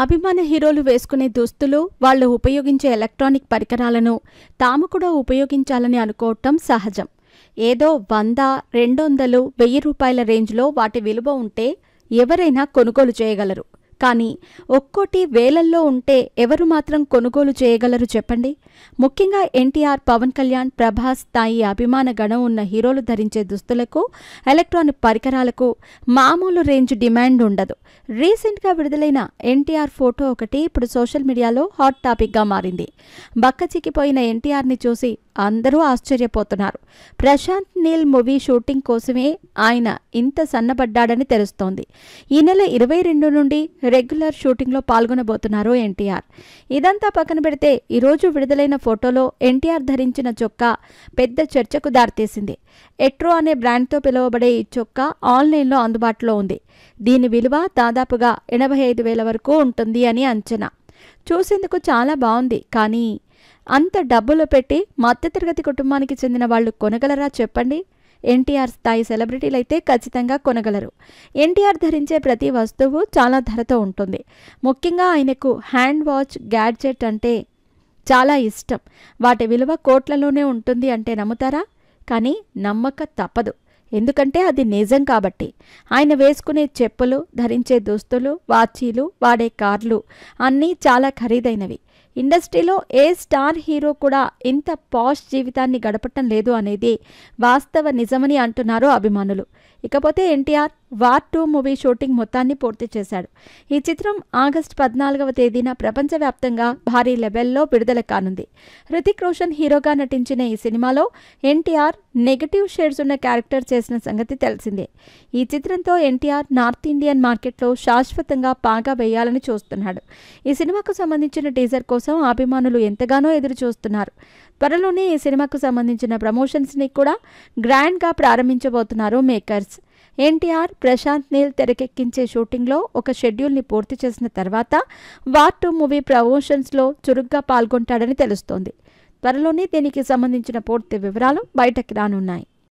అభిమాన హీరోలు వేసుకునే దుస్తులు, వాళ్ళు ఉపయోగించే ఎలక్ట్రానిక్ పరికరాలను తాము కూడా ఉపయోగించాలని అనుకోవటం సహజం. ఏదో 100, 200, 1000 రూపాయల రేంజ్లో వాటి విలువ ఉంటే ఎవరైనా కొనుగోలు చేయగలరు. కానీ ఒక్కోటి వేలల్లో ఉంటే ఎవరు మాత్రం కొనుగోలు చేయగలరు చెప్పండి? ముఖ్యంగా ఎన్టీఆర్, పవన్ కళ్యాణ్, ప్రభాస్ స్థాయి అభిమాన గణం ఉన్న హీరోలు ధరించే దుస్తులకు, ఎలక్ట్రానిక్ పరికరాలకు మామూలు రేంజ్ డిమాండ్ ఉండదు. రీసెంట్గా విడుదలైన ఎన్టీఆర్ ఫోటో ఒకటి ఇప్పుడు సోషల్ మీడియాలో హాట్ టాపిక్గా మారింది. బక్కచిక్కిపోయిన ఎన్టీఆర్ని చూసి అందరూ ఆశ్చర్యపోతున్నారు. ప్రశాంత్ నీల్ మూవీ షూటింగ్ కోసమే ఆయన ఇంత సన్నబడ్డాడని తెలుస్తోంది. ఈ నెల 22 నుండి రెగ్యులర్ షూటింగ్లో పాల్గొనబోతున్నారు ఎన్టీఆర్. ఇదంతా పక్కన పెడితే ఈరోజు విడుదలైన ఫోటోలో ఎన్టీఆర్ ధరించిన చొక్కా పెద్ద చర్చకు దారితీసింది. ఎట్రో అనే బ్రాండ్తో పిలువబడే ఈ చొక్కా ఆన్లైన్లో అందుబాటులో ఉంది. దీని విలువ దాదాపుగా 85,000 వరకు ఉంటుంది అని అంచనా. చూసేందుకు చాలా బాగుంది. కానీ అంత డబ్బులు పెట్టి మధ్యతరగతి కుటుంబానికి చెందిన వాళ్ళు కొనగలరా చెప్పండి? ఎన్టీఆర్ స్థాయి సెలబ్రిటీలైతే ఖచ్చితంగా కొనగలరు. ఎన్టీఆర్ ధరించే ప్రతి వస్తువు చాలా ధరతో ఉంటుంది. ముఖ్యంగా ఆయనకు హ్యాండ్ వాచ్, గ్యాడ్జెట్ అంటే చాలా ఇష్టం. వాటి విలువ కోట్లలోనే ఉంటుంది అంటే నమ్ముతారా? కానీ నమ్మక తప్పదు. ఎందుకంటే అది నిజం కాబట్టి. ఆయన వేసుకునే చెప్పులు, ధరించే దుస్తులు, వాచీలు, వాడే కార్లు అన్నీ చాలా ఖరీదైనవి. ఇండస్ట్రీలో ఏ స్టార్ హీరో కూడా ఇంత పాష్ జీవితాన్ని గడపటం లేదు అనేది వాస్తవ నిజమని అంటున్నారు అభిమానులు. ఇకపోతే ఎన్టీఆర్ వార్ 2 మూవీ షూటింగ్ మొత్తాన్ని పూర్తి చేశాడు. ఈ చిత్రం ఆగస్టు 14వ తేదీన ప్రపంచవ్యాప్తంగా భారీ లెవెల్లో విడుదల కానుంది. హృతిక్ రోషన్ హీరోగా నటించిన ఈ సినిమాలో ఎన్టీఆర్ నెగటివ్ షేడ్స్ ఉన్న క్యారెక్టర్ చేసిన సంగతి తెలిసిందే. ఈ చిత్రంతో ఎన్టీఆర్ నార్త్ ఇండియన్ మార్కెట్లో శాశ్వతంగా పాగా వేయాలని చూస్తున్నాడు. ఈ సినిమాకు సంబంధించిన టీజర్ కోసం అభిమానులు ఎంతగానో ఎదురు చూస్తున్నారు. త్వరలోనే ఈ సినిమాకు సంబంధించిన ప్రమోషన్స్ని కూడా గ్రాండ్గా ప్రారంభించబోతున్నారు మేకర్స్. ఎన్టీఆర్, ప్రశాంత్ నీల్ తెరకెక్కించే షూటింగ్లో ఒక షెడ్యూల్ని పూర్తి చేసిన తర్వాత వార్ 2 మూవీ ప్రమోషన్స్లో చురుగ్గా పాల్గొంటాడని తెలుస్తోంది. త్వరలోనే దీనికి సంబంధించిన పూర్తి వివరాలు బయటకు రానున్నాయి.